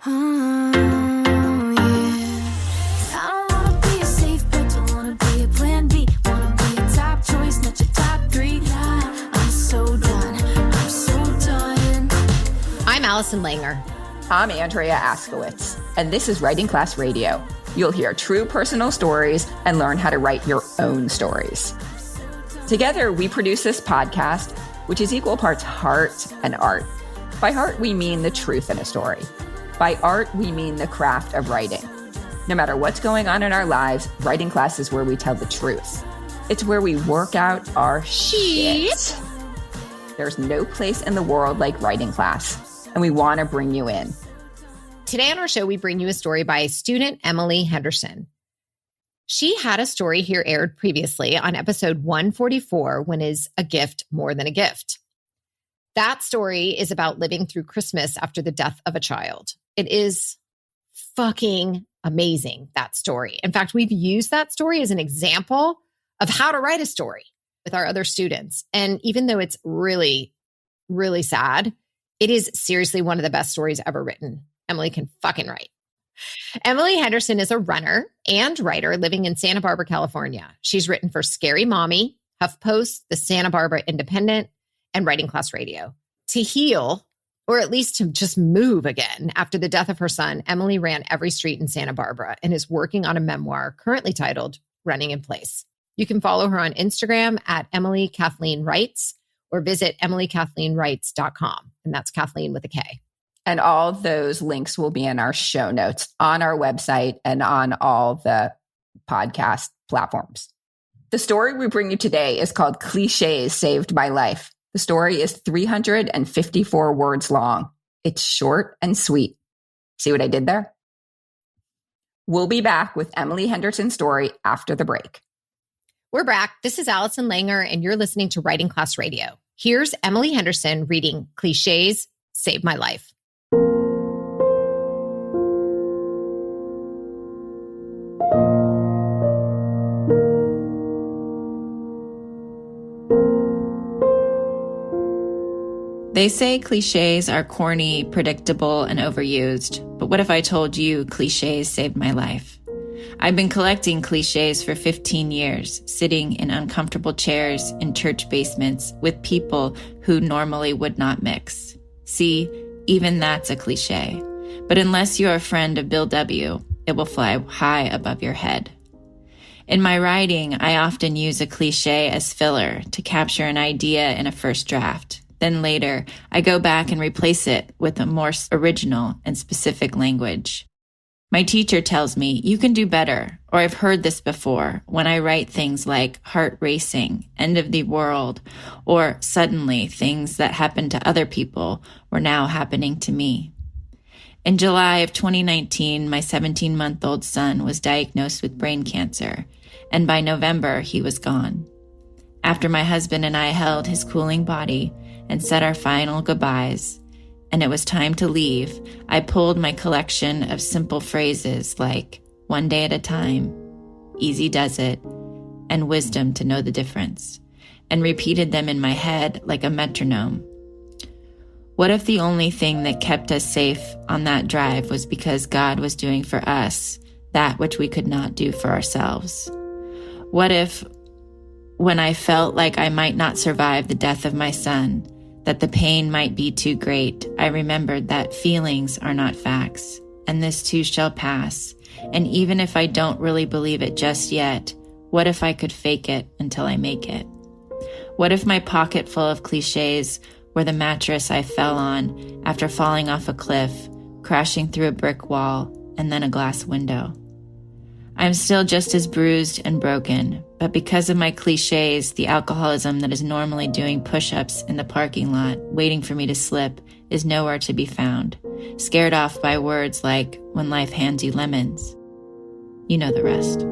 Oh, yeah. 'Cause I don't wanna be a safe bet, don't wanna be a plan B. Wanna be a top choice, not your top three. I'm so done, I'm so done. I'm Allison Langer. I'm Andrea Askowitz, and this is Writing Class Radio. You'll hear true personal stories and learn how to write your own stories. Together, we produce this podcast, which is equal parts heart and art. By heart, we mean the truth in a story. By art, we mean the craft of writing. No matter what's going on in our lives, writing class is where we tell the truth. It's where we work out our shit. There's no place in the world like writing class, and we want to bring you in. Today on our show, we bring you a story by student Emily Henderson. She had a story here aired previously on episode 144, When Is a Gift More Than a Gift? That story is about living through Christmas after the death of a child. It is fucking amazing, that story. In fact, we've used that story as an example of how to write a story with our other students. And even though it's really, really sad, it is seriously one of the best stories ever written. Emily can fucking write. Emily Henderson is a runner and writer living in Santa Barbara, California. She's written for Scary Mommy, HuffPost, the Santa Barbara Independent, and Writing Class Radio. To heal, or at least to just move again after the death of her son, Emily ran every street in Santa Barbara and is working on a memoir currently titled Running in Place. You can follow her on Instagram at Emily Kathleen Writes or visit emilykathleenwrites.com. And that's Kathleen with a K. And all those links will be in our show notes on our website and on all the podcast platforms. The story we bring you today is called Cliches Saved My Life. The story is 354 words long. It's short and sweet. See what I did there? We'll be back with Emily Henderson's story after the break. We're back. This is Allison Langer, and you're listening to Writing Class Radio. Here's Emily Henderson reading Cliches Saved My Life. They say cliches are corny, predictable, and overused. But what if I told you cliches saved my life? I've been collecting cliches for 15 years, sitting in uncomfortable chairs in church basements with people who normally would not mix. See, even that's a cliche. But unless you're a friend of Bill W., it will fly high above your head. In my writing, I often use a cliche as filler to capture an idea in a first draft. Then later, I go back and replace it with a more original and specific language. My teacher tells me, you can do better, or I've heard this before, when I write things like heart racing, end of the world, or suddenly things that happened to other people were now happening to me. In July of 2019, my 17-month-old son was diagnosed with brain cancer, and by November, he was gone. After my husband and I held his cooling body and said our final goodbyes, and it was time to leave, I pulled my collection of simple phrases like, one day at a time, easy does it, and wisdom to know the difference, and repeated them in my head like a metronome. What if the only thing that kept us safe on that drive was because God was doing for us that which we could not do for ourselves? What if, when I felt like I might not survive the death of my son, that the pain might be too great, I remembered that feelings are not facts, and this too shall pass. And even if I don't really believe it just yet, what if I could fake it until I make it? What if my pocket full of cliches were the mattress I fell on after falling off a cliff, crashing through a brick wall, and then a glass window? I'm still just as bruised and broken, but because of my cliches, the alcoholism that is normally doing push-ups in the parking lot, waiting for me to slip, is nowhere to be found, scared off by words like, when life hands you lemons. You know the rest.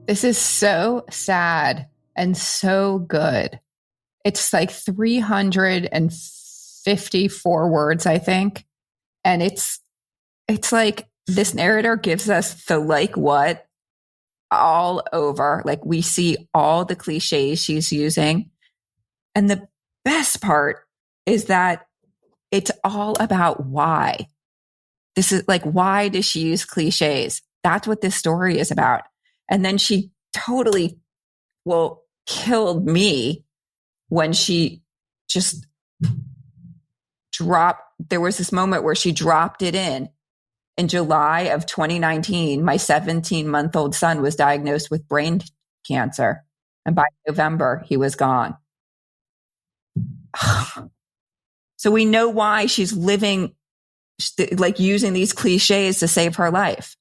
This is so sad and so good. It's like 354 words, I think. And it's like this narrator gives us the like what all over. Like we see all the cliches she's using. And the best part is that it's all about why. This is like, why does she use cliches? That's what this story is about. And then she totally, killed me when she just there was this moment where she dropped it in July of 2019. My 17-month-old son was diagnosed with brain cancer. And by November, he was gone. So we know why she's living, like using these cliches to save her life.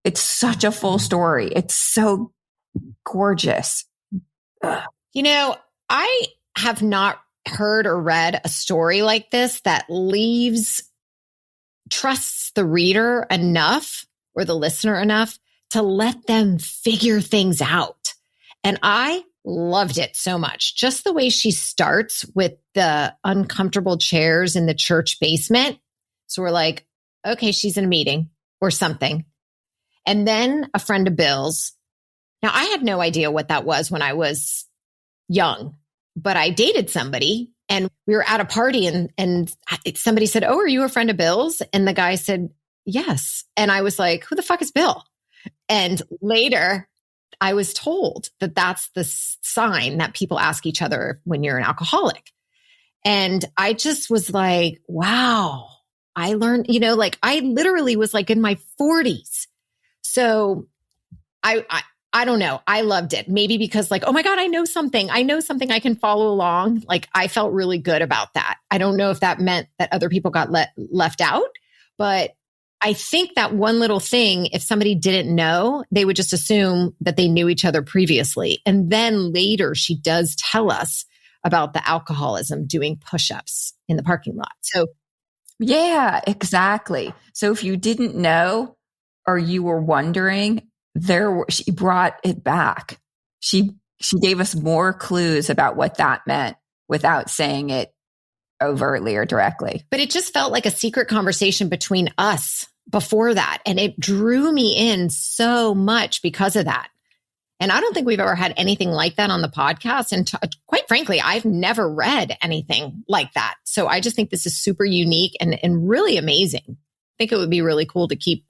It's such a full story. It's so gorgeous. You know, I have not heard or read a story like this that trusts the reader enough or the listener enough to let them figure things out. And I loved it so much. Just the way she starts with the uncomfortable chairs in the church basement. So we're like, okay, she's in a meeting or something. And then a friend of Bill's. Now, I had no idea what that was when I was young, but I dated somebody and we were at a party and somebody said, "Oh, are you a friend of Bill's?" And the guy said, "Yes." And I was like, "Who the fuck is Bill?" And later I was told that that's the sign that people ask each other when you're an alcoholic. And I just was like, wow, I learned, like I literally was like in my 40s. So I don't know. I loved it. Maybe because like, oh my God, I know something I can follow along. Like I felt really good about that. I don't know if that meant that other people got left out, but I think that one little thing, if somebody didn't know, they would just assume that they knew each other previously. And then later she does tell us about the alcoholism doing push-ups in the parking lot. So yeah, exactly. So if you didn't know or you were wondering, she brought it back. She gave us more clues about what that meant without saying it overtly or directly. But it just felt like a secret conversation between us before that. And it drew me in so much because of that. And I don't think we've ever had anything like that on the podcast. And quite frankly, I've never read anything like that. So I just think this is super unique and really amazing. I think it would be really cool to keep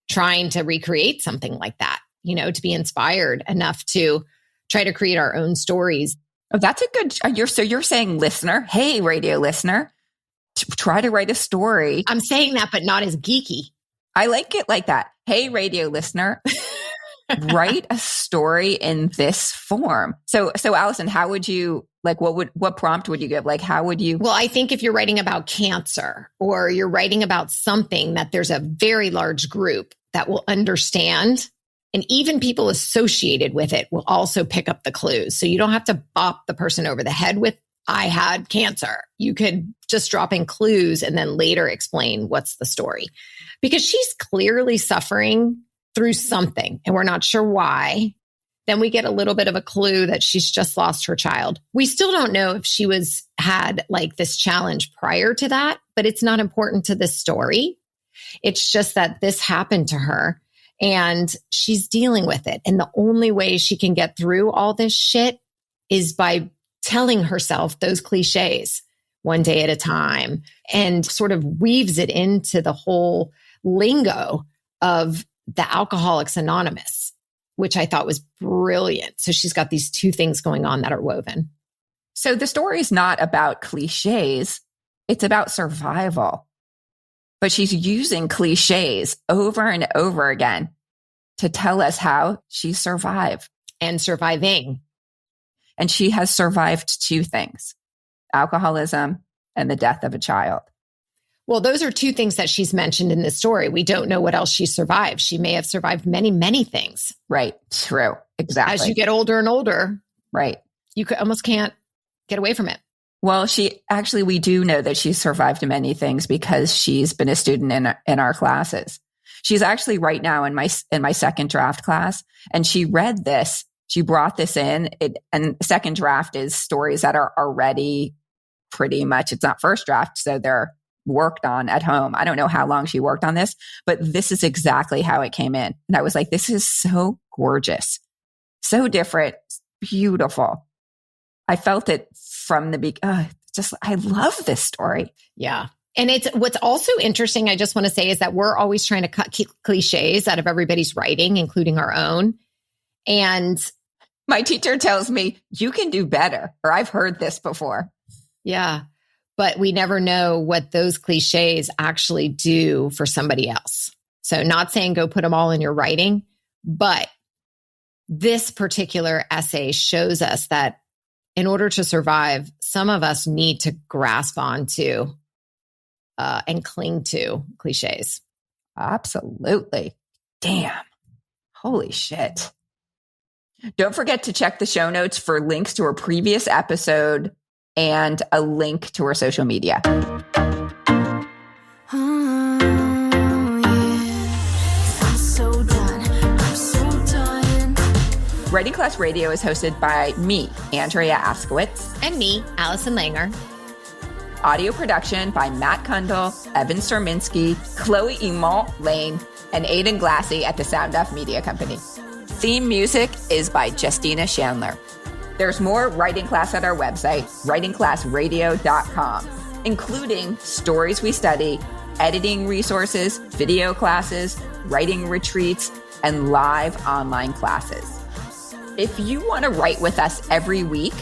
trying to recreate something like that, to be inspired enough to try to create our own stories. Oh, that's a good, you're saying listener, hey, radio listener, try to write a story. I'm saying that, but not as geeky. I like it like that. Hey, radio listener, write a story in this form. So Allison, how would you, like, what prompt would you give? Like, how would you? Well, I think if you're writing about cancer or you're writing about something that there's a very large group that will understand, and even people associated with it will also pick up the clues. So you don't have to bop the person over the head with, I had cancer. You could just drop in clues and then later explain what's the story. Because she's clearly suffering through something and we're not sure why. Then we get a little bit of a clue that she's just lost her child. We still don't know if she had like this challenge prior to that, but it's not important to this story. It's just that this happened to her and she's dealing with it. And the only way she can get through all this shit is by telling herself those cliches one day at a time and sort of weaves it into the whole lingo of the Alcoholics Anonymous, which I thought was brilliant. So she's got these two things going on that are woven. So the story is not about cliches. It's about survival. But she's using cliches over and over again to tell us how she survived. And surviving. And she has survived two things, alcoholism and the death of a child. Well, those are two things that she's mentioned in this story. We don't know what else she survived. She may have survived many, many things. Right. True. Exactly. As you get older and older. Right. You almost can't get away from it. Well, we do know that she's survived many things because she's been a student in our classes. She's actually right now in my second draft class, and she read this. She brought this in. And second draft is stories that are already pretty much, it's not first draft, so they're worked on at home. I don't know how long she worked on this, but this is exactly how it came in. And I was like, this is so gorgeous, so different, beautiful. I felt it from the beginning. I love this story. Yeah. And what's also interesting, I just want to say, is that we're always trying to cut cliches out of everybody's writing, including our own. And my teacher tells me, you can do better, or I've heard this before. Yeah. But we never know what those cliches actually do for somebody else. So not saying go put them all in your writing, but this particular essay shows us that in order to survive, some of us need to grasp onto and cling to cliches. Absolutely. Damn. Holy shit. Don't forget to check the show notes for links to her previous episode and a link to her social media. Writing Class Radio is hosted by me, Andrea Askowitz. And me, Allison Langer. Audio production by Matt Kundle, Evan Serminski, Chloe Emalt Lane, and Aidan Glassy at the Sound Off Media Company. Theme music is by Justina Chandler. There's more Writing Class at our website, writingclassradio.com, including stories we study, editing resources, video classes, writing retreats, and live online classes. If you want to write with us every week,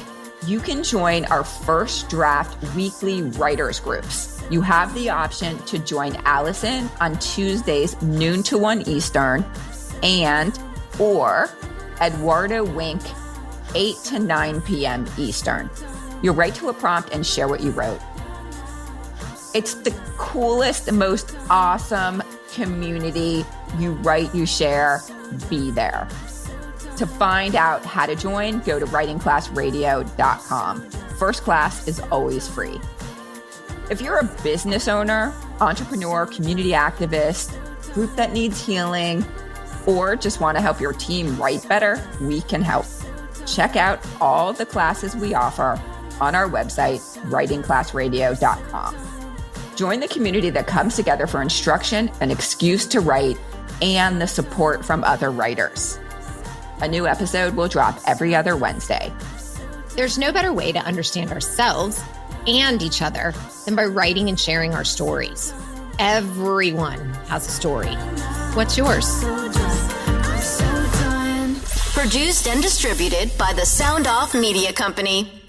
you can join our First Draft weekly writers groups. You have the option to join Allison on Tuesdays, noon to 1 Eastern, or Eduardo Wink, 8 to 9 p.m. Eastern. You'll write to a prompt and share what you wrote. It's the coolest, most awesome community. You write, you share, be there. To find out how to join, go to writingclassradio.com. First class is always free. If you're a business owner, entrepreneur, community activist, group that needs healing, or just want to help your team write better, we can help. Check out all the classes we offer on our website, writingclassradio.com. Join the community that comes together for instruction, an excuse to write, and the support from other writers. A new episode will drop every other Wednesday. There's no better way to understand ourselves and each other than by writing and sharing our stories. Everyone has a story. What's yours? Produced and distributed by the Sound Off Media Company.